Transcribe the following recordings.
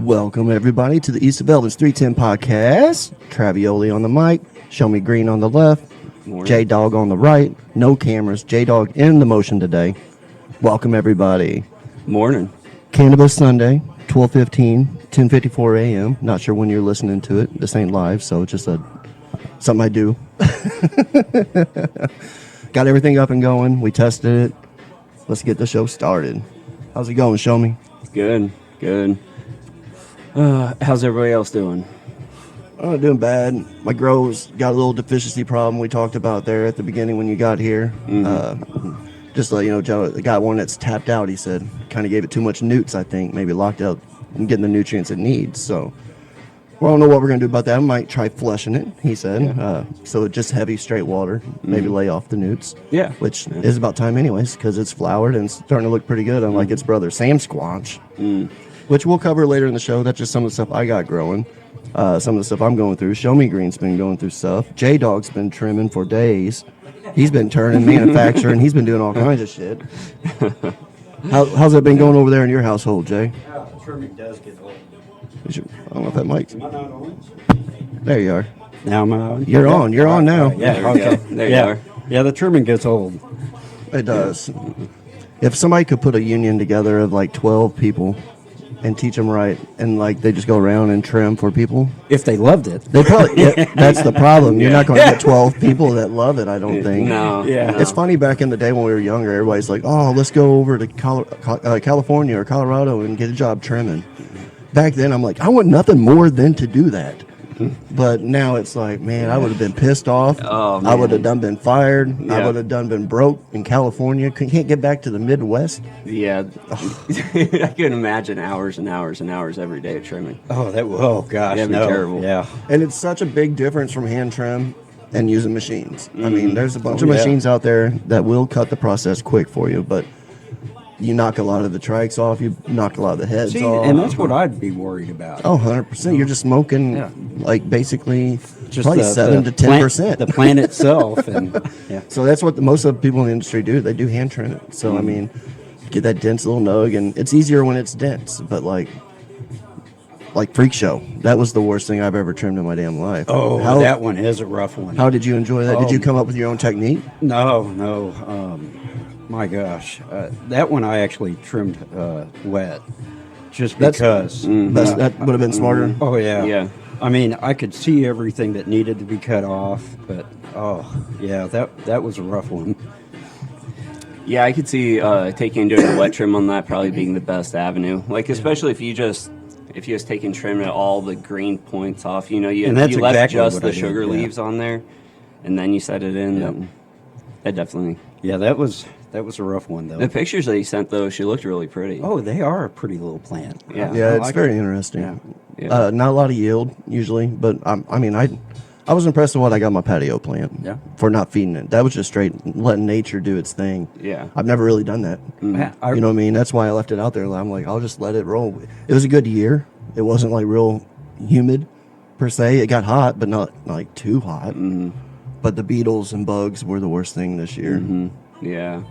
Welcome, everybody, to the East of Elvins 310 podcast. Travioli on the mic, ShowMe Green on the left, J-Dawg on the right. No cameras, J-Dawg in the motion today. Welcome, everybody. Morning. Cannabis Sunday, 12:15, 10:54 a.m. Not sure when you're listening to it. This ain't live, so it's just something I do. Got everything up and going. We tested it. Let's get the show started. How's it going, Show Me? Good. How's everybody else doing? Doing bad. My grow's got a little deficiency problem we talked about there at the beginning when you got here. Just to let you know, Joe, got one that's tapped out, he said. Kind of gave it too much newts, I think. Maybe locked out and getting the nutrients it needs. So, we don't know what we're going to do about that. I might try flushing it, he said. Yeah. So just heavy, straight water. Maybe lay off the newts. Yeah. Which is about time anyways, because it's flowered and it's starting to look pretty good, unlike its brother, Sam Squanch. Which we'll cover later in the show. That's just some of the stuff I got growing. Some of the stuff I'm going through. Show Me Green's been going through stuff. J-Dawg's been trimming for days. He's been turning, manufacturing. He's been doing all kinds of shit. How's it been going over there in your household, Jay? The trimming does get old. I don't know if that mic's... Am I not on? There you are. Now am I on? You're on. You're on now. Yeah, There we go. There you are. Yeah, the trimming gets old. It does. If somebody could put a union together of like 12 people and teach them right, and like they just go around and trim for people, If they loved it. they probably. That's the problem. You're not going to get 12 people that love it. I don't think. No. Yeah. no. It's funny, back in the day when we were younger, everybody's like, oh, let's go over to California or Colorado and get a job trimming. Back then, I'm like, I want nothing more than to do that. But now it's like, man, I would have been pissed off. Oh, I would have man. been fired. I Yeah. would have been broke in California. Can't get back to the Midwest. Yeah. I can imagine hours and hours and hours every day of trimming. Oh gosh, That'd be no. terrible. Yeah. And it's such a big difference from hand trim and using machines. I mean, there's a bunch of yeah. machines out there that will cut the process quick for you, but you knock a lot of the trikes off, you knock a lot of the heads See, off. and that's what I'd be worried about. Oh, 100%. You're just smoking, Yeah. like, basically Just probably 7 to 10%. The plant itself, and yeah. So that's what most of the people in the industry do. They do hand trim it. So, I mean, get that dense little nug, and it's easier when it's dense. But, like Freak Show, that was the worst thing I've ever trimmed in my damn life. Oh, how, that one is a rough one. How did you enjoy that? Did you come up with your own technique? No. My gosh, that one I actually trimmed wet, just because. That would have been smarter. Oh yeah. Yeah. I mean, I could see everything that needed to be cut off, but yeah, that was a rough one. Yeah, I could see taking and doing a wet trim on that probably being the best avenue. Like, especially if you just take and trim all the green points off. You know, And that's you left exactly just what the I did, sugar yeah. leaves on there, and then you set it in. Yep. That definitely. Yeah, that was a rough one though. The pictures that you sent, though, she looked really pretty. Oh, they are a pretty little plant. Yeah. Yeah, I it's like very it. interesting. Yeah. Yeah. Not a lot of yield, usually. But, I mean, I was impressed with what I got in my patio plant Yeah. for not feeding it. That was just straight letting nature do its thing. Yeah. I've never really done that. Yeah, You know what I mean? That's why I left it out there. I'm like, I'll just let it roll. It was a good year. It wasn't like real humid per se. It got hot, but not like too hot. But the beetles and bugs were the worst thing this year. Yeah.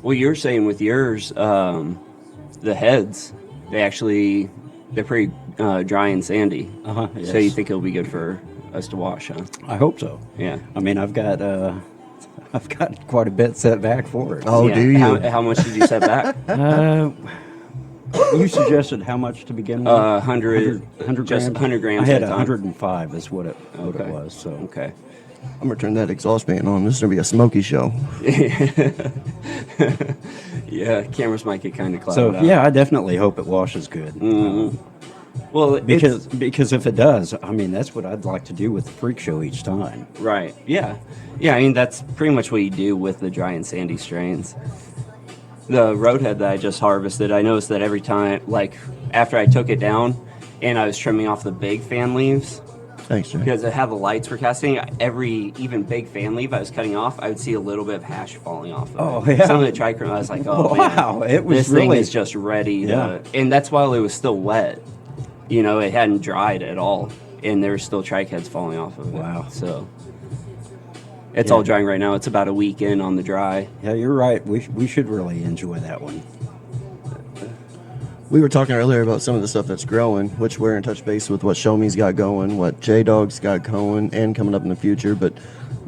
Well, you're saying with yours, the heads, they're pretty dry and sandy. Yes. So you think it'll be good for us to wash, huh? I hope so. Yeah. I mean, I've got quite a bit set back for it. Oh, Yeah. do you? How much did you set back? You suggested how much to begin with? 100 100 just grams? 100 grams I had at a time. 105 is what it Okay. was. So Okay. I'm going to turn that exhaust fan on. This is going to be a smoky show. Yeah, cameras might get kind of clouded So out. yeah, I definitely hope it washes good. Well, Because if it does, I mean, that's what I'd like to do with the freak show each time. right. Yeah. I mean, that's pretty much what you do with the dry and sandy strains. The roadhead that I just harvested, I noticed that every time, like after I took it down and I was trimming off the big fan leaves, Thanks, Jay. because of how the lights were casting, even big fan leaf I was cutting off, I would see a little bit of hash falling off of Oh, it. yeah. Some of the trichome, I was like, oh, Wow, man, it was this thing really- is just ready. Yeah. And that's while it was still wet. You know, it hadn't dried at all. And there were still trike heads falling off of it. Wow. So it's Yeah. all drying right now. It's about a week in on the dry. Yeah, you're right. We should really enjoy that one. We were talking earlier about some of the stuff that's growing, which we're in touch base with what ShowMe's got going, what J-Dawg's got going, and coming up in the future. But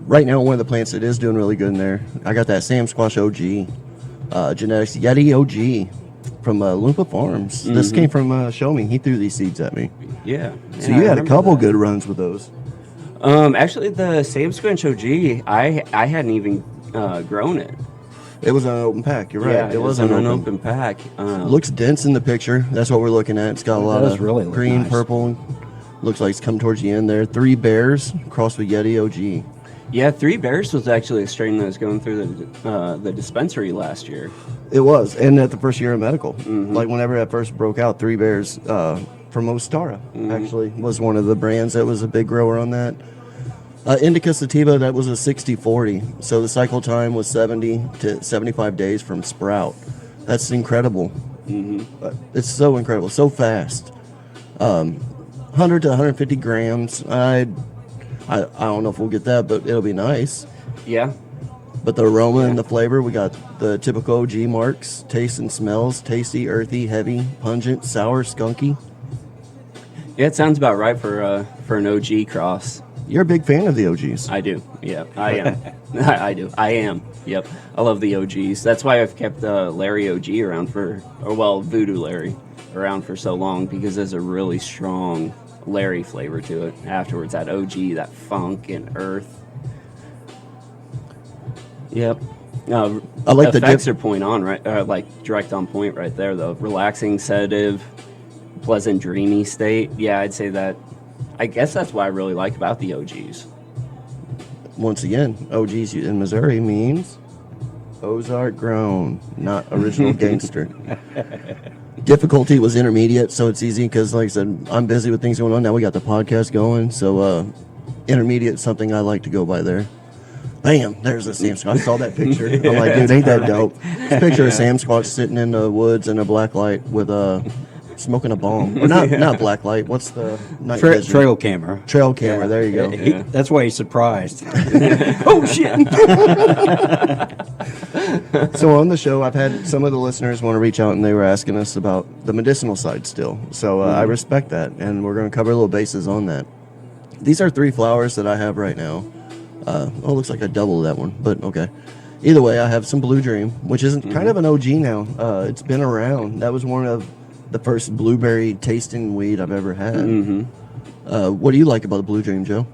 right now, one of the plants that is doing really good in there, I got that Sam Squash OG, genetics Yeti OG from Loompa Farms. This came from ShowMe. He threw these seeds at me. Yeah. So you had a couple good runs with those. Actually, the Sam Squash OG, I hadn't even grown it. It was an open pack. You're right. Yeah, it was an unopened pack. Looks dense in the picture. That's what we're looking at. It's got a lot does of really look green, nice. purple. Looks like it's come towards the end there. 3 Bears crossed with Yeti OG. Yeah, 3 Bears was actually a strain that was going through the dispensary last year. It was, and at the first year of medical. Like whenever that first broke out, 3 Bears from Ostara actually was one of the brands that was a big grower on that. Indica sativa, that was a 60-40. So the cycle time was 70 to 75 days from sprout. That's incredible. It's so incredible, so fast. 100 to 150 grams. I don't know if we'll get that, but it'll be nice. Yeah. But the aroma and the flavor, we got the typical OG marks, taste and smells, tasty, earthy, heavy, pungent, sour, skunky. Yeah, it sounds about right for an OG cross. You're a big fan of the OGs. I do. Yeah, I am. I do. I am. Yep. I love the OGs. That's why I've kept Larry OG around Voodoo Larry around for so long, because there's a really strong Larry flavor to it afterwards. That OG, that funk and earth. Yep. I like the effects are point on, right? Like direct on point right there, though. Relaxing, sedative, pleasant, dreamy state. Yeah, I'd say that. I guess that's what I really like about the OGs. Once again, OGs in Missouri means Ozark grown, not original gangster. Difficulty was intermediate, so it's easy because, like I said, I'm busy with things going on. Now we got the podcast going, so intermediate is something I like to go by there. Bam, there's a Sam Squatch. I saw that picture. I'm like, dude, ain't that dope? This picture of Sam Squatch sitting in the woods in a black light with smoking a bomb. Or not black light. What's the night vision? Trail camera. Trail camera. There you go. That's why he's surprised. Oh, shit. So on the show, I've had some of the listeners want to reach out, and they were asking us about the medicinal side still. So I respect that, and we're going to cover a little bases on that. These are 3 flowers that I have right now. It looks like I doubled that one, but okay. Either way, I have some Blue Dream, which is kind of an OG now. It's been around. That was one of the first blueberry tasting weed I've ever had. What do you like about the Blue Dream, Joe?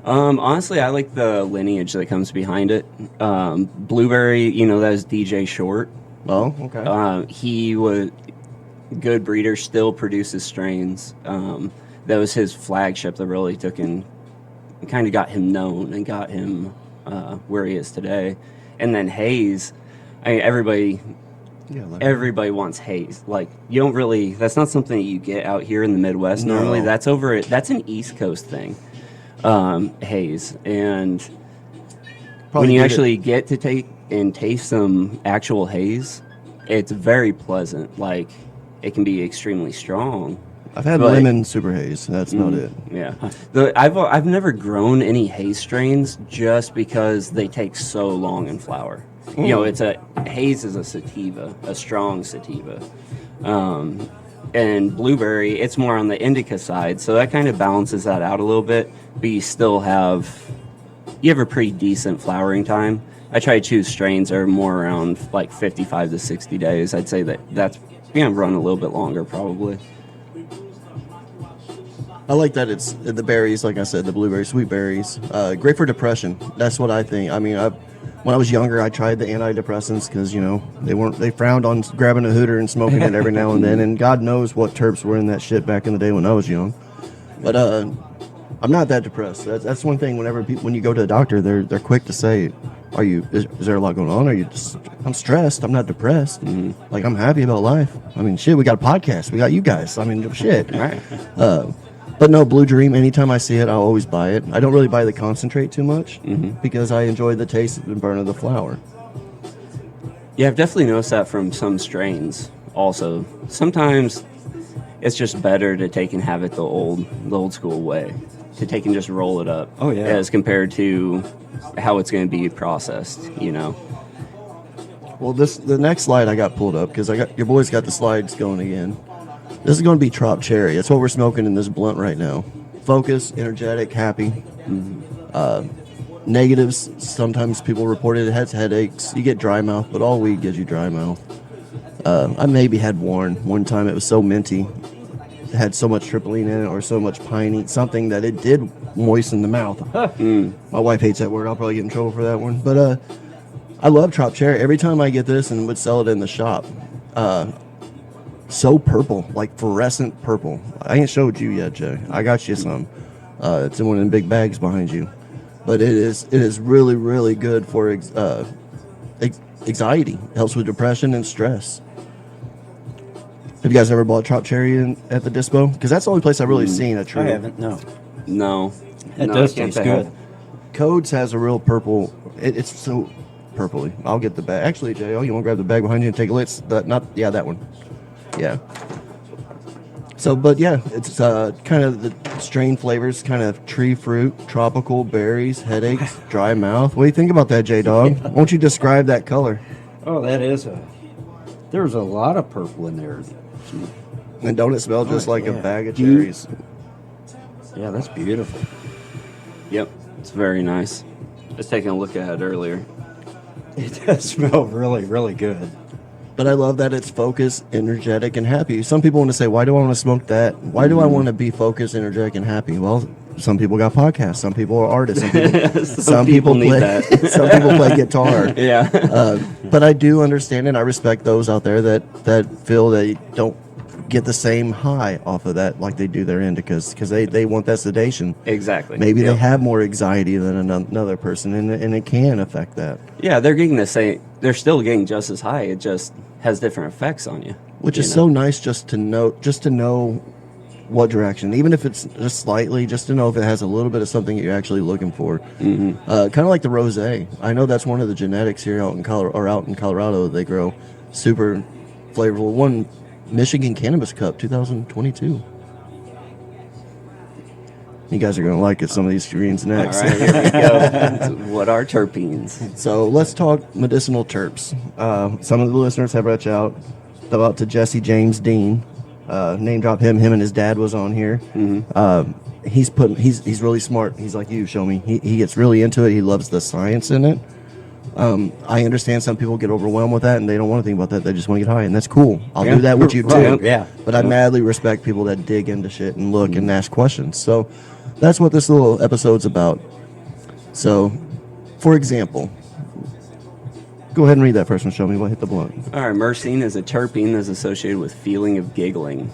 Honestly, I like the lineage that comes behind it. Blueberry, that was DJ Short. Oh, okay. He was good breeder, still produces strains. That was his flagship that really took and kind of got him known and got him where he is today. And then Haze, everybody wants Haze. Like, you don't really, that's not something that you get out here in the Midwest normally. That's an East Coast thing, Haze. And when you actually get to take and taste some actual Haze, it's very pleasant. Like, it can be extremely strong. I've had lemon super haze. That's about it. Yeah, I've never grown any haze strains just because they take so long in flower. Haze is a sativa, a strong sativa, and blueberry, it's more on the indica side, so that kind of balances that out a little bit. But you still have a pretty decent flowering time. I try to choose strains that are more around like 55 to 60 days. I'd say that's run a little bit longer probably. I like that it's the berries, like I said, the blueberry, sweet berries. Great for depression. That's what I think. I mean, when I was younger, I tried the antidepressants because, they frowned on grabbing a hooter and smoking it every now and then. And God knows what terps were in that shit back in the day when I was young. But I'm not that depressed. That's one thing. When you go to a doctor, they're quick to say, is there a lot going on? I'm stressed. I'm not depressed. Like, I'm happy about life. I mean, shit, we got a podcast. We got you guys. I mean, shit. Right. But no, Blue Dream, anytime I see it, I'll always buy it. I don't really buy the concentrate too much because I enjoy the taste and burn of the flower. Yeah, I've definitely noticed that from some strains also. Sometimes it's just better to take and have it the old school way, to take and just roll it up. Oh, yeah. As compared to how it's going to be processed, Well, the next slide I got pulled up because your boy's got the slides going again. This is going to be Trop Cherry. That's what we're smoking in this blunt right now. Focus, energetic, happy. Negatives, sometimes people reported it has headaches. You get dry mouth, but all weed gives you dry mouth. I maybe had one time. It was so minty. It had so much triptyline in it or so much piney, something that it did moisten the mouth. My wife hates that word. I'll probably get in trouble for that one. But I love Trop Cherry. Every time I get this and would sell it in the shop, so purple, like fluorescent purple. I ain't showed you yet, Jay. I got you some. It's in one of them big bags behind you. But it is really, really good for anxiety. It helps with depression and stress. Have you guys ever bought Trop Cherry at the dispo? Because that's the only place I've really seen a true. I haven't, no. No. It No, does I can't taste say I good. have. Codes has a real purple. It's so purpley. I'll get the bag. Actually, Jay, you want to grab the bag behind you and take a look? That one. Yeah. So, but yeah, it's kind of the strain flavors, kind of tree fruit, tropical berries, headaches, dry mouth. What do you think about that, J-Dawg? Why don't you describe that color? Oh, there's a lot of purple in there. And don't it smell just like a yeah. bag of cherries? Yeah, that's beautiful. Yep. It's very nice. I was taking a look at it earlier. It does smell really, really good. But I love that it's focused, energetic, and happy. Some people want to say, why do I want to smoke that? Why do I want to be focused, energetic, and happy? Well, some people got podcasts. Some people are artists. Some people need play, that. some people play guitar. Yeah. But I do understand and I respect those out there that feel they don't get the same high off of that like they do their indicas because they want that sedation. Exactly. Maybe Yep. they have more anxiety than another person, and it can affect that. Yeah, they're getting the same. They're still getting just as high. It just has different effects on you. Which you is know? so nice just to know what direction, even if it's just slightly, just to know if it has a little bit of something you're actually looking for. Kind of like the rosé. I know that's one of the genetics here out in Colorado. They grow super flavorful. One Michigan Cannabis Cup 2022. You guys are going to like it, some of these screens All next. right, here we go. What are terpenes? So let's talk medicinal terps. Some of the listeners have reached out to Jesse James Dean. Name drop him. Him and his dad was on here. He's really smart. He's like you, ShowMe. He gets really into it. He loves the science in it. I understand some people get overwhelmed with that and they don't want to think about that. They just want to get high, and that's cool. I'll do that with you too. Right, yeah. But I madly respect people that dig into shit and look and ask questions. So that's what this little episode's about. So, for example, go ahead and read that first one. Show me what hit the blunt. All right, myrcene is a terpene that's associated with feeling of giggling.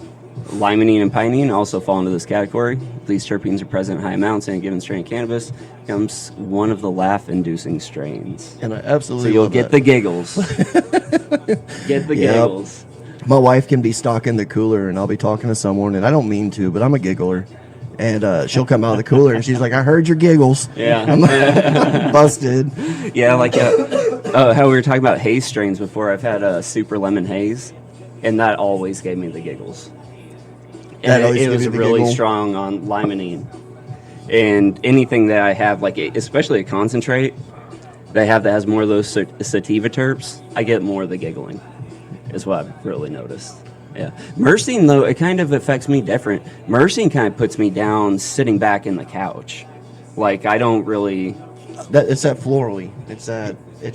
Limonene and pinene also fall into this category. These terpenes are present in high amounts in a given strain of cannabis. Becomes one of the laugh-inducing strains. And I absolutely So you'll love get that. the giggles. Get the Yep. giggles. My wife can be stocking the cooler, and I'll be talking to someone, and I don't mean to, but I'm a giggler. And she'll come out of the cooler, and she's like, I heard your giggles. Yeah. I'm busted. Yeah, like how we were talking about haze strains before. I've had a super lemon haze, and that always gave me the giggles. That And always it gave was you the really giggle? strong on limonene. And anything that I have, like especially a concentrate, that has more of those sativa terps, I get more of the giggling, is what I've really noticed. Yeah. Myrcene, though, it kind of affects me different. Myrcene kind of puts me down sitting back in the couch. Like, I don't really... It's that florally. It's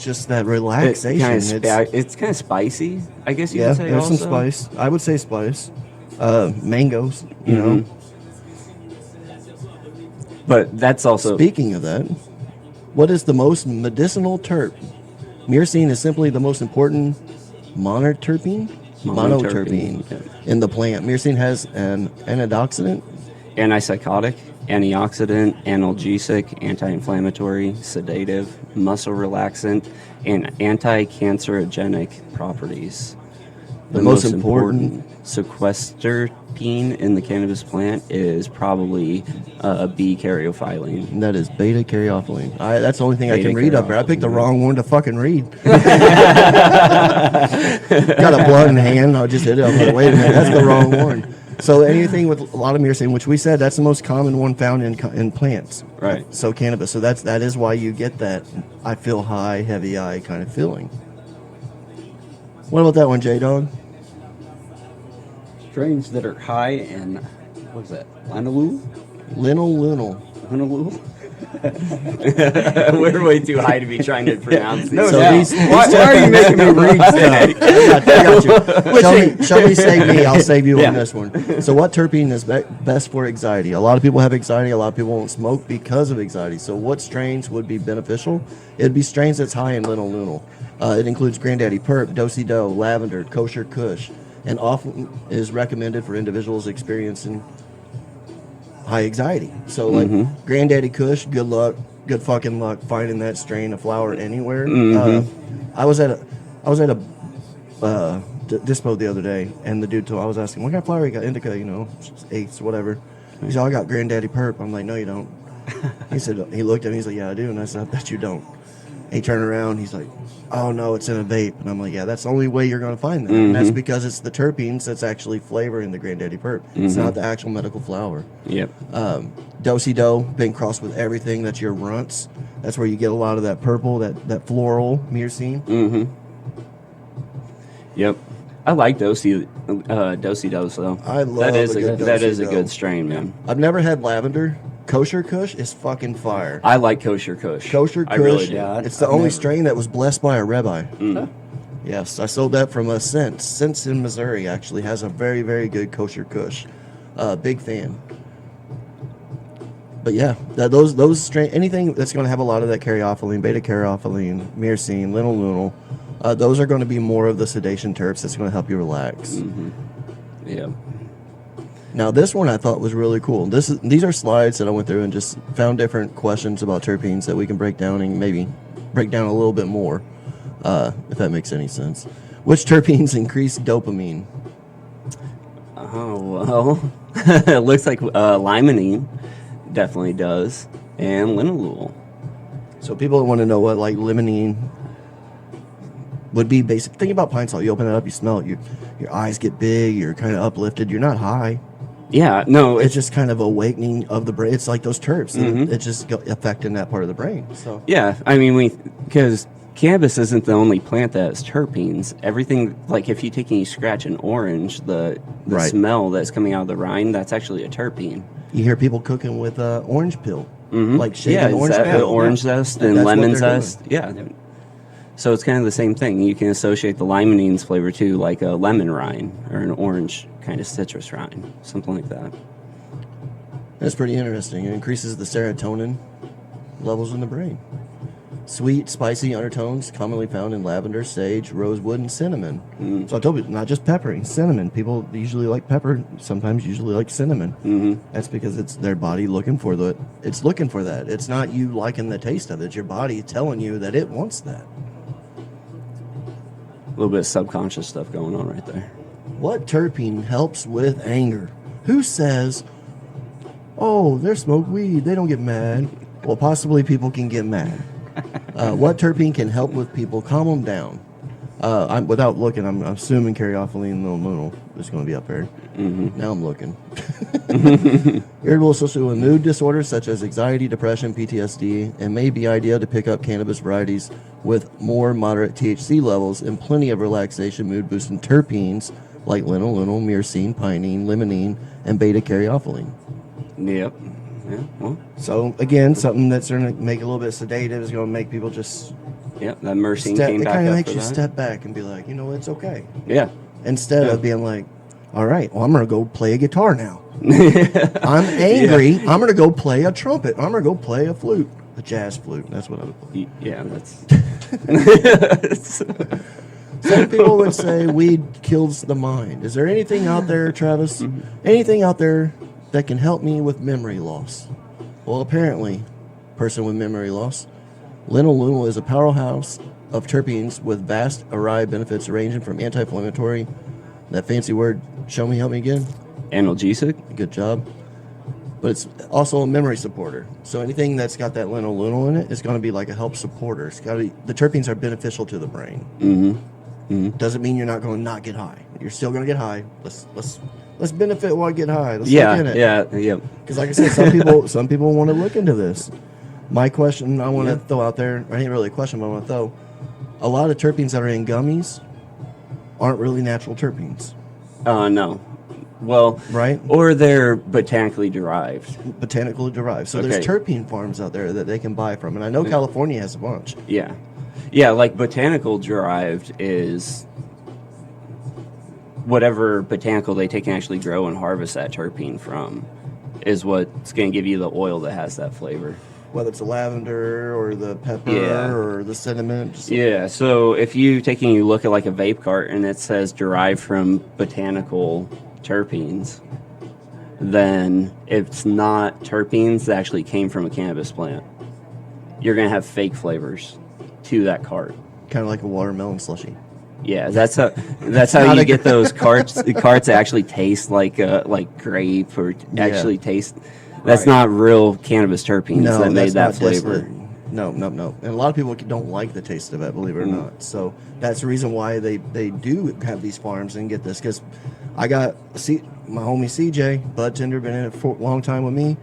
just that relaxation. It's kind of spicy, I guess you Yeah, could say. there's also. some spice. I would say spice. Mangoes, you know. But that's also... Speaking of that, what is the most medicinal terp? Myrcene is simply the most important monoterpene in the plant. Myrcene has an antioxidant, Antipsychotic, antioxidant, analgesic, anti-inflammatory, sedative, muscle relaxant, and anti-cancerogenic properties. The most important sequesterpene in the cannabis plant is probably B-caryophyllene. and that is beta caryophyllene. That's the only thing I can Beta read up there. I picked the caryophyllene. wrong one to fucking read. Got a blunt in hand. I just hit it. I was like, wait a minute, that's the wrong one. So anything with a lot of myrcene, which we said that's the most common one found in plants. Right. So cannabis. So that is why you get that I feel high, heavy eye kind of feeling. What about that one, J-Dawg? Strains that are high in, what is that, linalool? Linalool. Linalool? We're way too high to be trying to pronounce these. No, So no. these- Why are you making me read that? I got you. Shelby save me. I'll save you Yeah. on this one. So, what terpene is best for anxiety? A lot of people have anxiety. A lot of people won't smoke because of anxiety. So, what strains would be beneficial? It'd be strains that's high in linalool. It includes Granddaddy Perp, Do-Si-Do, Lavender, Kosher Kush, and often is recommended for individuals experiencing high anxiety. So, like Granddaddy Kush, good luck, good fucking luck finding that strain of flower anywhere. I was at a dispo the other day, and the dude told I was asking, what kind of flower you got? Indica, eighths, whatever. He said, I got Granddaddy Perp. I'm like, no, you don't. He said, he looked at me, he's like, yeah, I do. And I said, I bet you don't. And he turned around, he's like, oh no, it's in a vape. And I'm like, yeah, that's the only way you're going to find that. And that's because it's the terpenes that's actually flavoring the Granddaddy Perp. It's not the actual medical flower. Yep. Do-Si-Do, been crossed with everything that's your runts. That's where you get a lot of that purple, that floral myrcene. Yep. I like Do-Si-Dos though. I love that is a good that is a Do-Si-Do. good strain, man. I've never had lavender. Kosher Kush is fucking fire. I like Kosher Kush. Kosher Kush, I really do. Yeah. it's the I've only never- strain that was blessed by a rabbi. Yes, I sold that from a Sense. Sense in Missouri actually has a very, very good Kosher Kush. Big fan. But yeah, those strain, anything that's going to have a lot of that caryophyllene, beta caryophyllene, myrcene, linalool, those are going to be more of the sedation terps that's going to help you relax. Yeah. Now, this one I thought was really cool. These are slides that I went through and just found different questions about terpenes that we can break down and maybe break down a little bit more, if that makes any sense. Which terpenes increase dopamine? Oh well, it looks like limonene definitely does, and linalool. So people want to know what like limonene would be basic. Think about pine salt. You open it up, you smell it, your eyes get big, you're kind of uplifted. You're not high. Yeah, no, It's just kind of awakening of the brain. It's like those terps. It's just affecting that part of the brain. So yeah. I mean, because cannabis isn't the only plant that has terpenes. Everything, like if you scratch an orange, the Right. smell that's coming out of the rind, that's actually a terpene. you hear people cooking with orange peel, like Yeah, shaking orange peel. orange zest Yeah. and That's what lemon they're doing. zest. Yeah. So it's kind of the same thing. You can associate the limonene's flavor to like a lemon rind or an orange kind of citrus rind, something like that. That's pretty interesting. It increases the serotonin levels in the brain. Sweet, spicy undertones commonly found in lavender, sage, rosewood, and cinnamon. So I told you, not just pepper, cinnamon. People usually like pepper, sometimes usually like cinnamon. That's because it's their body looking for it's looking for that. It's not you liking the taste of it. It's your body telling you that it wants that. A little bit of subconscious stuff going on right there. What terpene helps with anger? Who says, oh, they smoke weed, they don't get mad? Well, possibly people can get mad. What terpene can help with people calm them down? Without looking, I'm assuming caryophyllene and linalool is going to be up there. Now I'm looking. Irritable associated with mood disorders such as anxiety, depression, PTSD, and may be ideal to pick up cannabis varieties with more moderate THC levels and plenty of relaxation, mood-boosting terpenes like linalool, myrcene, pinene, limonene, and beta caryophyllene. Yep. Yeah. Well. So again, something that's going to make a little bit sedative is going to make people just Yep. That myrcene step. came It back kind of up makes for you that. step back and be like, it's okay. Yeah. Instead Yeah. of being like, all right, well, I'm going to go play a guitar now. I'm angry. I'm going to go play a trumpet. I'm going to go play a flute, a jazz flute. That's what I would play. Yeah. That's. Some people would say weed kills the mind. Is there anything out there, Travis? Anything out there that can help me with memory loss? Well, apparently, person with memory loss, linalool is a powerhouse of terpenes with vast array of benefits ranging from anti-inflammatory, that fancy word, show me, help me again. Analgesic. Good job. But it's also a memory supporter. So anything that's got that linalool in it is going to be like a help supporter. It's got to be, the terpenes are beneficial to the brain. Doesn't mean you're not going to not get high. You're still going to get high. Let's benefit while I get high. Let's look in it. Yeah. Because like I said, some people want to look into this. My question I want to throw out there, or ain't really a question, but I want to throw, a lot of terpenes that are in gummies aren't really natural terpenes, No. Well, right? Or they're botanically derived. Botanically derived. So Okay. there's terpene farms out there that they can buy from, and I know California has a bunch. Yeah. Yeah, like botanical derived is whatever botanical they take and actually grow and harvest that terpene from is what's going to give you the oil that has that flavor. Whether it's the lavender or the pepper Yeah. or the cinnamon. Yeah, so if you look at like a vape cart and it says derived from botanical terpenes, then it's not terpenes that actually came from a cannabis plant. You're going to have fake flavors to that cart. Kind of like a watermelon slushy. Yeah, that's how you get those carts that actually taste like grape or actually taste. That's not real cannabis terpenes that made that flavor. Distillate. No. And a lot of people don't like the taste of it, believe it or not. So that's the reason why they do have these farms and get this. Because I got my homie CJ, bud tender, been in it for a long time with me,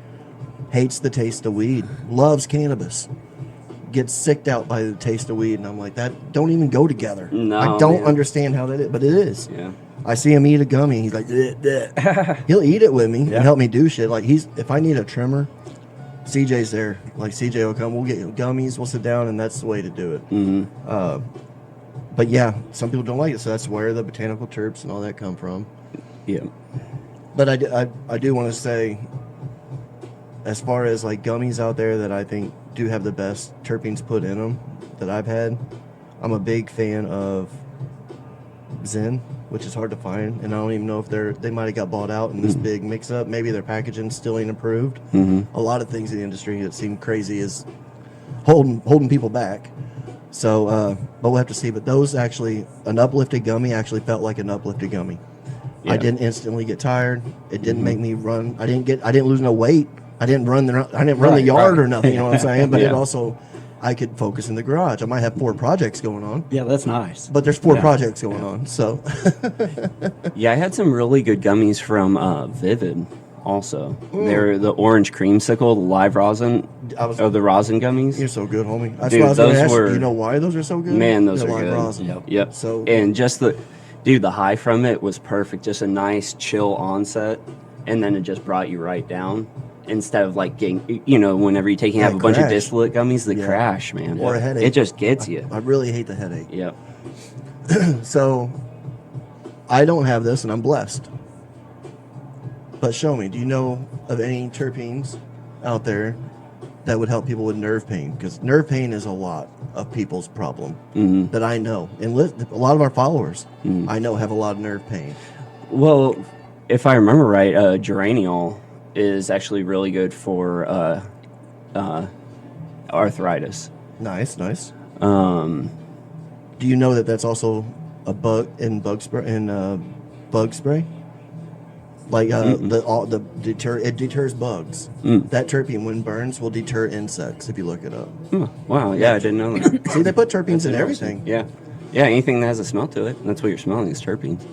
hates the taste of weed, loves cannabis, gets sicked out by the taste of weed, and I'm like, that don't even go together. No, I don't man. understand how that is, but it is. Yeah. I see him eat a gummy. He's like, "Bleh, bleh." He'll eat it with me and help me do shit. Like if I need a trimmer, CJ's there. Like CJ will come. We'll get gummies. We'll sit down, and that's the way to do it. Mm-hmm. But yeah, some people don't like it, so that's where the botanical terps and all that come from. Yeah. But I do want to say, as far as like gummies out there that I think do have the best terpenes put in them that I've had, I'm a big fan of Zen, which is hard to find, and I don't even know if they might have got bought out in this big mix-up. Maybe their packaging still ain't improved. A lot of things in the industry that seem crazy is holding people back. So, but we'll have to see. But those actually, an uplifted gummy actually felt like an uplifted gummy. Yeah. I didn't instantly get tired. It didn't make me run. I didn't lose no weight. I didn't run the yard or nothing. You know what I'm saying? But it also, I could focus in the garage. I might have 4 projects going on. Yeah, that's nice. But there's 4 projects going on, so. Yeah, I had some really good gummies from Vivid also. They're the orange creamsicle, the live rosin, or the rosin gummies. You're so good, homie. That's Dude, what I was going to those ask you. were- Do you know why those are so good? Man, those They're are live good. rosin. Yep. So, And just the high from it was perfect. Just a nice chill onset, and then it just brought you right down. Instead of like getting, whenever you have a bunch of crash. distillate gummies, the Yeah. crash, man. Or a headache. It just gets you. I really hate the headache. Yep. So, I don't have this, and I'm blessed. But show me, do you know of any terpenes out there that would help people with nerve pain? Because nerve pain is a lot of people's problem that I know. And a lot of our followers, I know, have a lot of nerve pain. Well, if I remember right, geraniol is actually really good for arthritis. Nice. Um, Do you know that that's also a bug spray? Like it deters bugs. That terpene, when burns, will deter insects. If you look it up. wow, yeah, I didn't know that. See, they put terpenes in everything. Yeah, anything that has a smell to it, that's what you're smelling is terpenes.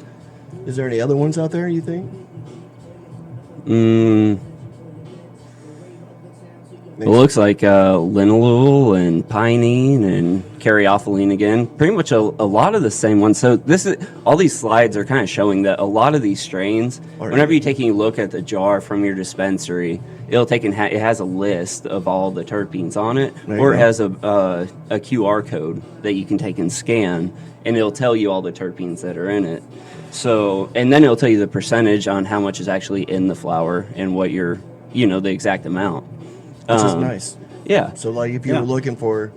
Is there any other ones out there you think? It looks like linalool and pinene and caryophyllene again. Pretty much a lot of the same ones. So all these slides are kind of showing that a lot of these strains, whenever you're taking a look at the jar from your dispensary, it'll take it has a list of all the terpenes on it, or it has a QR code that you can take and scan, and it'll tell you all the terpenes that are in it. So, and then it'll tell you the percentage on how much is actually in the flower and what the exact amount. Which is nice. Yeah. So, like, if you were looking for,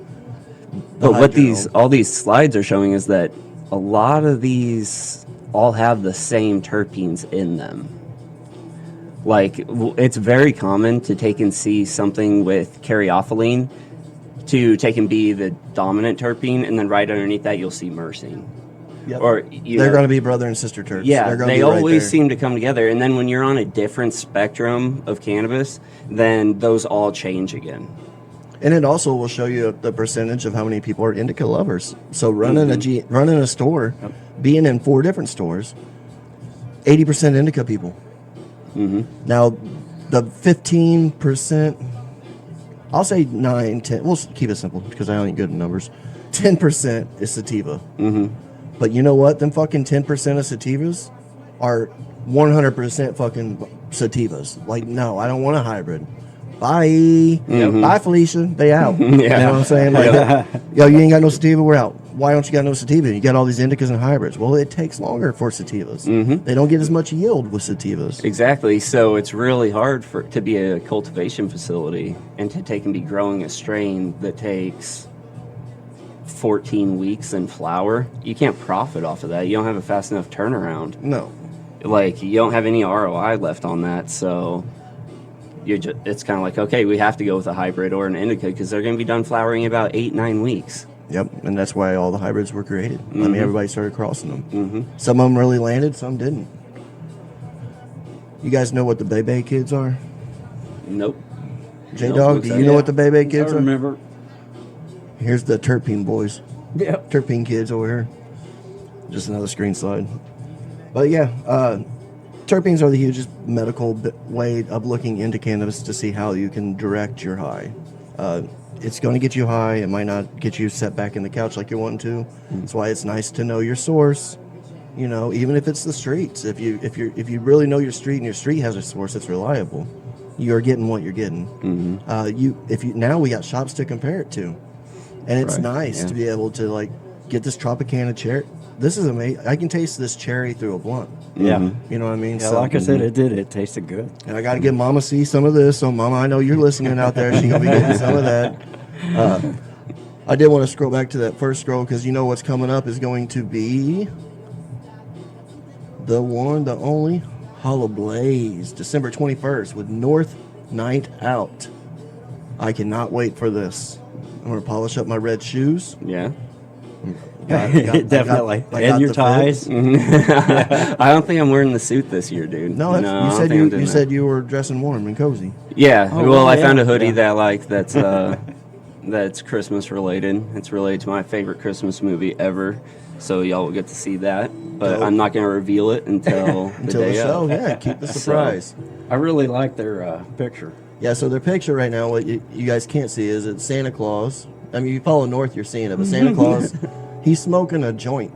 But what all these slides are showing is that a lot of these all have the same terpenes in them. Like, it's very common to take and see something with caryophyllene to take and be the dominant terpene, and then right underneath that you'll see myrcene. Yep. Or they're going to be brother and sister terps. Yeah, They're gonna they be right always there. seem to come together. And then when you're on a different spectrum of cannabis, then those all change again. And it also will show you the percentage of how many people are indica lovers. So running a store, being in 4 different stores, 80% indica people. Now, the 15%, I'll say 9, 10. We'll keep it simple because I ain't good at numbers. 10% is sativa. But you know what? Them fucking 10% of sativas are 100% fucking sativas. Like, no, I don't want a hybrid. Bye. Bye, Felicia. They out. You know what I'm saying? Like, yo, you ain't got no sativa, we're out. Why don't you got no sativa? You got all these indicas and hybrids. Well, it takes longer for sativas. They don't get as much yield with sativas. Exactly. So it's really hard to be a cultivation facility and to take and be growing a strain that takes 14 weeks in flower. You can't profit off of that. You don't have a fast enough turnaround. No. Like, you don't have any ROI left on that. So it's kind of like, okay, we have to go with a hybrid or an indica because they're going to be done flowering in about 8-9 weeks. Yep, and that's why all the hybrids were created. I mean, everybody started crossing them. Some of them really landed, some didn't. You guys know what the Bebe kids are? Nope. J-Dawg, do you know what the Bebe kids I are? remember. Here's the terpene boys. Yep. Terpene kids over here. Just another screen slide. But yeah, terpenes are the hugest medical way of looking into cannabis to see how you can direct your high. It's going to get you high. It might not get you set back in the couch like you're wanting to. That's why it's nice to know your source. You know, even if it's the streets. If you really know your street and your street has a source that's reliable, you're getting what you're getting. Now we got shops to compare it to, and it's nice to be able to like get this Tropicana cherry. This is amazing. I can taste this cherry through a blunt. Yeah. You know what I mean? Yeah, like I said, it tasted good. And I got to give Mama C some of this. So, Mama, I know you're listening out there. She's going to be getting some of that. I did want to scroll back to that first scroll because you know what's coming up is going to be the one, the only Hollidayz, December 21st with North Night Out. I cannot wait for this. I'm going to polish up my red shoes. Yeah. Definitely. And your ties. I don't think I'm wearing the suit this year, dude. No, you said you were dressing warm and cozy. Yeah. Oh, well, I yeah. found a hoodie that I like that's that's Christmas related. It's related to my favorite Christmas movie ever. So y'all will get to see that. But Dope. I'm not going to reveal it until the day show. of. Yeah, keep the surprise. I really like their picture. Yeah, so their picture right now, what you guys can't see is it's Santa Claus. I mean, you follow north, you're seeing it, but Santa Claus, he's smoking a joint.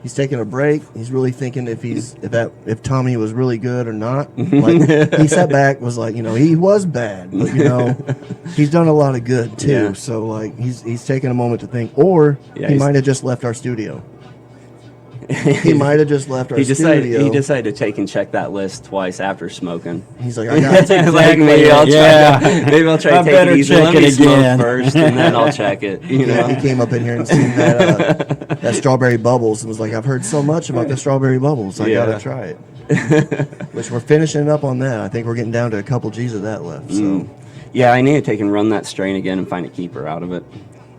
He's taking a break. He's really thinking if Tommy was really good or not. Like, he sat back, was like, he was bad, but he's done a lot of good too. Yeah. So like, he's taking a moment to think, or he might have just left our studio. He might have just left our studio. He decided to take and check that list twice after smoking. He's like, I got like maybe I'll try to take better it easy. check Let me it smoke again. first, and then I'll check it. You know? He came up in here and seen that strawberry bubbles and was like, I've heard so much about the strawberry bubbles. I gotta try it. Which we're finishing up on that. I think we're getting down to a couple G's of that left. So yeah, I need to take and run that strain again and find a keeper out of it.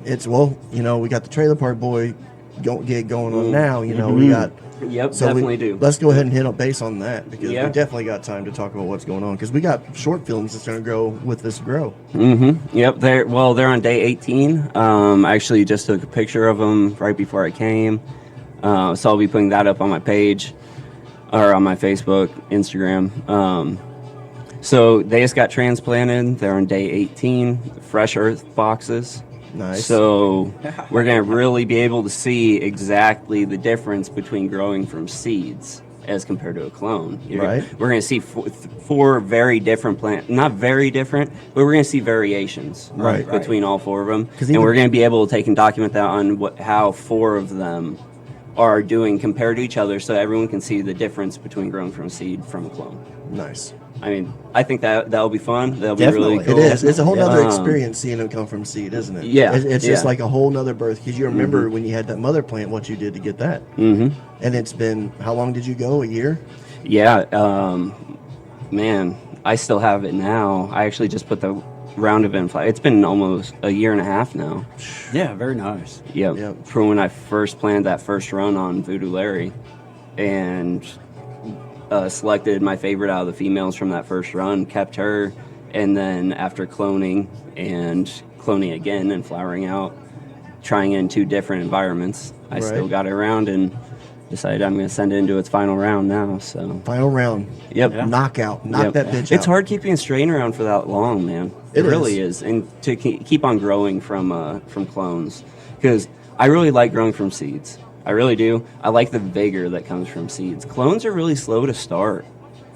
it's we got the Trailer Park Boy gig going on now. We got. Yep, So definitely do. Let's go ahead and hit up base on that because we Yeah. definitely got time to talk about what's going on because we got short films that's going to grow with this grow. Yep, they're on day 18. I actually just took a picture of them right before I came, so I'll be putting that up on my page or on my Facebook, Instagram. So they just got transplanted. They're on day 18, fresh earth boxes. Nice. So we're going to really be able to see exactly the difference between growing from seeds as compared to a clone. Right. We're going to see four very different plants. Not very different, but we're going to see variations Right. between all four of them. And even- we're going to be able to take and document that on how four of them are doing compared to each other so everyone can see the difference between growing from seed from a clone. Nice. I mean, I think that'll be fun. That'll Definitely. be really cool. It is. It's a whole nother Yeah. experience seeing them come from seed, isn't it? Yeah. It's just Yeah. like a whole nother birth because you remember when you had that mother plant, what you did to get that. Mm-hmm. And it's been, how long did you go? A year? Yeah, man, I still have it now. I actually just put the round of inflow. It's been almost a year and a half now. Yeah, very nice. Yep. From when I first planned that first run on Voodoo Larry, and selected my favorite out of the females from that first run, kept her, and then after cloning and cloning again and flowering out, trying in two different environments, I still got it around and decided I'm going to send it into its final round now. So Final round. Yep. Yeah. Knockout. Knock Yep. that bitch out. It's hard keeping a strain around for that long, man. It really is. And to keep on growing from clones, because I really like growing from seeds. I really do. I like the vigor that comes from seeds. Clones are really slow to start.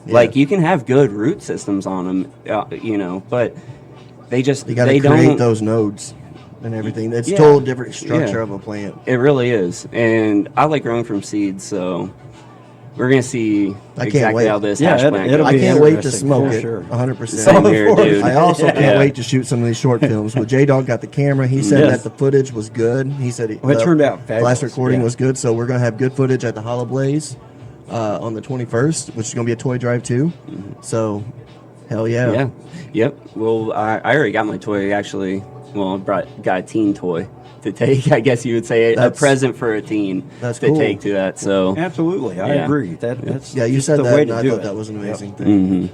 Like, you can have good root systems on them, but they just You got to create those nodes and everything. It's total different structure of a plant. It really is. And I like growing from seeds, so we're going to see exactly how this hash plant goes. I can't wait to smoke it, sure. 100%. Same here, dude. I also can't wait to shoot some of these short films. Well, J-Dawg got the camera. He said that the footage was good. He said it turned out fabulous. Last recording was good, so we're going to have good footage at the Hollidayz on the 21st, which is going to be a toy drive too. So, hell yeah. Yeah. Yep. Well, I already got my toy, actually. Well, I got a teen toy to take. I guess you would say a present for a teen to take to that. So absolutely, I agree. That's you said the that. way And to I do thought it. that was an amazing thing.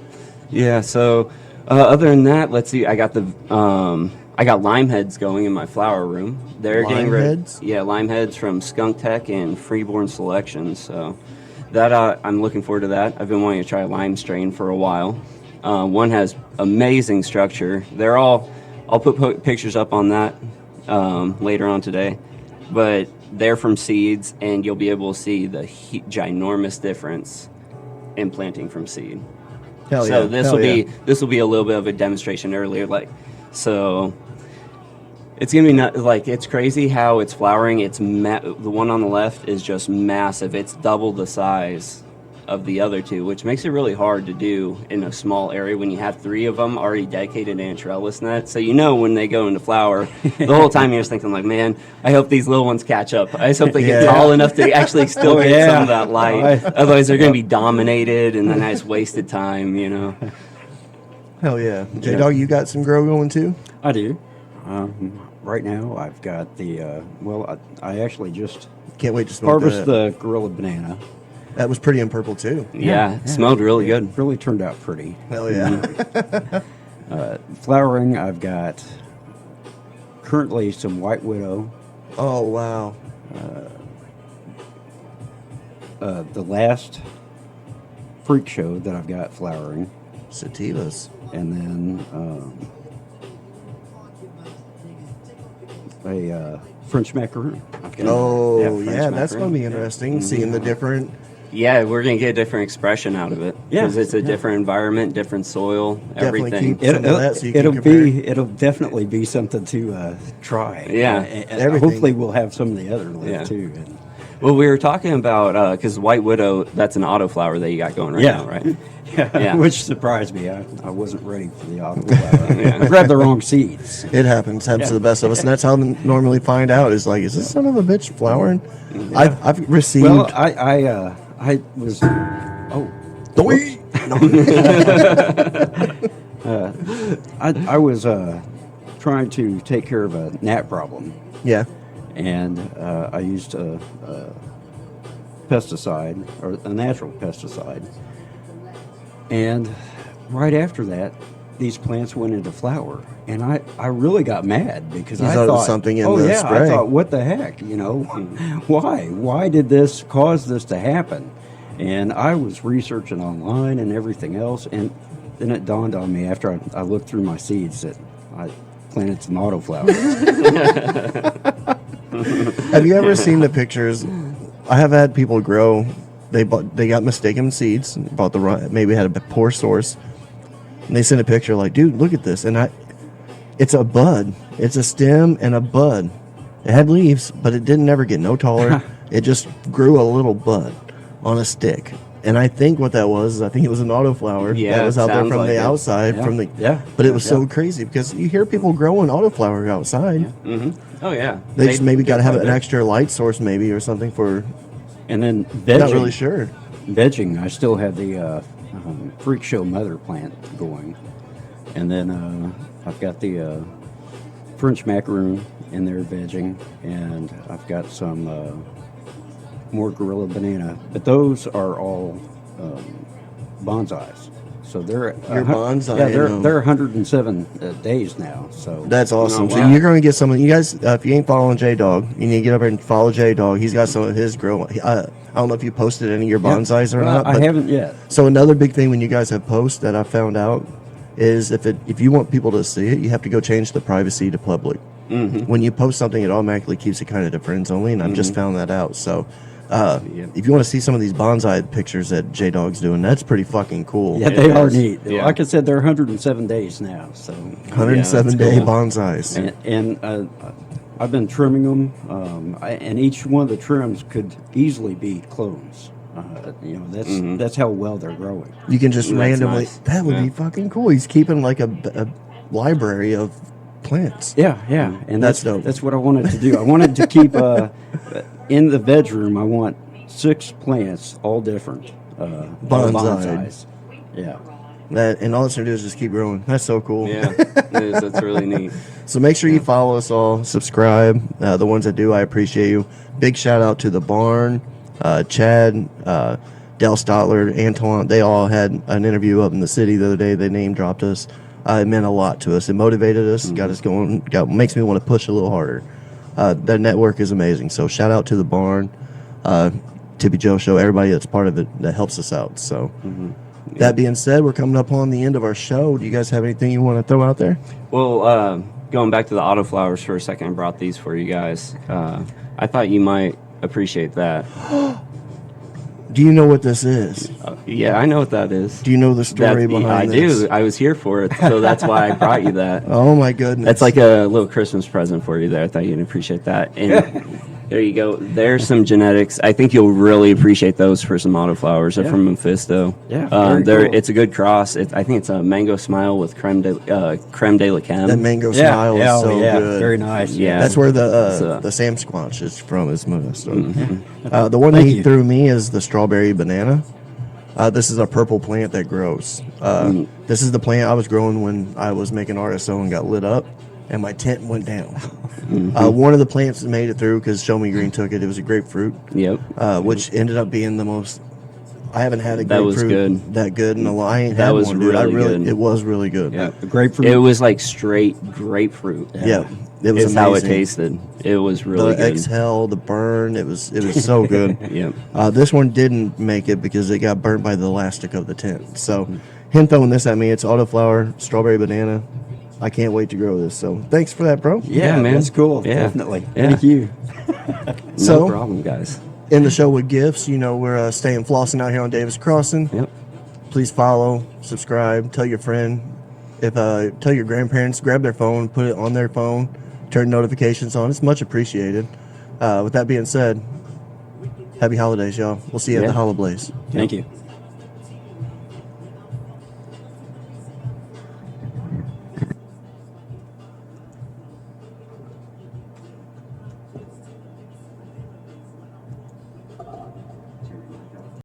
Yeah. So other than that, let's see. I got I got lime heads going in my flower room. They're getting ready. Heads? Yeah, lime heads from Skunk Tech and Freeborn Selections. So that I'm looking forward to that. I've been wanting to try a lime strain for a while. One has amazing structure. They're all. I'll put pictures up on that later on today, but they're from seeds, and you'll be able to see the ginormous difference in planting from seed. Hell So yeah. this will be a little bit of a demonstration earlier, so it's gonna be it's crazy how it's flowering. The one on the left is just massive. It's double the size of the other two, which makes it really hard to do in a small area when you have 3 of them already dedicated in a trellis net. So when they go into flower, the whole time you're just thinking like, man, I hope these little ones catch up. I just hope they get tall enough to actually still get some of that light. Otherwise they're going to be dominated, and then I just wasted time, Hell yeah. J-Dawg, you got some grow going too? I do. Right now I've got the I actually just Can't wait to smoke harvest that. the gorilla banana. That was pretty in purple too. Yeah, it smelled really good. It really turned out pretty. Hell yeah. Flowering, I've got currently some White Widow. Oh wow. The last freak show that I've got flowering, Sativas. and then a French macaroon. Oh French yeah, that's macaroon. going to be interesting. Seeing the different. Yeah, we're going to get a different expression out of it. Yeah, Because it's a different environment, different soil, Definitely everything. keep- some of that so you can It'll definitely be something to try. Yeah. And Everything. hopefully we'll have some of the other left Yeah. too. And, Well, we were talking about, because White Widow, that's an autoflower that you got going right now, right? Yeah. which surprised me. I wasn't ready for the autoflower. Yeah. I grabbed the wrong seeds. It happens to the best of us, and that's how they normally find out. Is like, is this son of a bitch flowering? I've received. Well, I was. Oh, Doi! I was trying to take care of a gnat problem, Yeah. and I used a pesticide, or a natural pesticide, and right after that, these plants went into flower, and I really got mad because You I thought it was thought something in oh the yeah, spray. I thought, what the heck, why did this cause this to happen? And I was researching online and everything else, and then it dawned on me after I looked through my seeds that I planted some autoflowers. Have you ever seen the pictures? I have had people grow. They got mistaken seeds. Bought the wrong. Maybe had a poor source. And they sent a picture like, dude, look at this. And it's a bud. It's a stem and a bud. It had leaves, but it didn't ever get no taller. It just grew a little bud on a stick. And I think what that was, I think it was an autoflower Yeah, that was out there sounds from like the it. outside. Yeah. But it was so crazy because you hear people growing autoflower outside. Oh, yeah. They just maybe got to have an extra light source maybe or something for, And then vegging, not really sure. vegging, I still have the freak show mother plant going, and then I've got the French macaroon in there vegging, and I've got some more gorilla banana, but those are all bonsais. So they're You're bonsai, Yeah, they're them. they're 107 days now. So That's awesome. Oh, So wow. you're going to get some of you guys. If you ain't following J-Dawg, you need to get over and follow J-Dawg. He's got some of his grow. I don't know if you posted any of your bonsais or Well, not. I but- haven't yet. So another big thing when you guys have posts that I found out is if you want people to see it, you have to go change the privacy to public. When you post something, it automatically keeps it kind of to friends only, and I've just found that out. So, Yep. if you want to see some of these bonsai pictures that J-Dawg's doing, that's pretty fucking cool. Yeah, they It are is. neat. Yeah. Like I said, they're 107 days now. So, 107-day cool. bonsais. and I've been trimming them, and each one of the trims could easily be clones. That's how well they're growing. You can just That's randomly. nice. That would be Yeah. fucking cool. He's keeping like a library of plants. Yeah, and That's that's dope. That's what I wanted to do. I wanted to keep in the bedroom. I want 6 plants, all different all Bonsai. Yeah. That and all it's gonna do is just keep growing. That's so cool. Yeah, it is. That's really neat. So make sure you follow us all, subscribe. The ones that do, I appreciate you. Big shout out to the barn, Chad, Del Stotler, Antoine. They all had an interview up in the city the other day. They name dropped us. It meant a lot to us. It motivated us, got us going. Makes me want to push a little harder. The network is amazing. So shout out to the barn, Tippy Joe Show, everybody that's part of it that helps us out. So. That being said, we're coming up on the end of our show. Do you guys have anything you want to throw out there? Well, going back to the autoflowers for a second, I brought these for you guys. I thought you might appreciate that. Do you know what this is? Yeah, I know what that is. Do you know the story behind I this? do. I was here for it, so that's why I brought you that. Oh my goodness. That's like a little Christmas present for you there. I thought you'd appreciate that. And there you go. There's some genetics. I think you'll really appreciate those for some autoflowers. They're from Mephisto. Yeah, very cool. It's a good cross. I think it's a mango smile with creme de la creme. that mango smile is so good. Very nice. Yeah. That's where So- the Sam Squatch is from, is Modesto. Mm-hmm. The one that Thank he you. threw me is the strawberry banana. This is a purple plant that grows. This is the plant I was growing when I was making RSO and got lit up, and my tent went down. One of the plants made it through because ShowMe Green took it. It was a grapefruit, Yep. which ended up being the most. I haven't had a That was grapefruit good. that good in a while. I ain't That had was one, dude. really good. It was really good. Yeah. The grapefruit. It was like straight grapefruit. Yeah, it was Is how it amazing. tasted. It was really The good. exhale, the burn, it was so good. Yep. This one didn't make it because it got burnt by the elastic of the tent. So, him throwing this at me, it's autoflower, strawberry banana. I can't wait to grow this. So, thanks for that, bro. yeah, Yeah, man. that's cool. Yeah. Definitely. Yeah. Thank you. So- No problem, guys. In the show with gifts, we're staying flossing out here on Davis Crossing. Yep. Please follow, subscribe, tell your friend. Tell your grandparents, grab their phone, put it on their phone, turn notifications on. It's much appreciated. With that being said, happy holidays, y'all. We'll see you at Yeah. the Hollidayz. Thank you.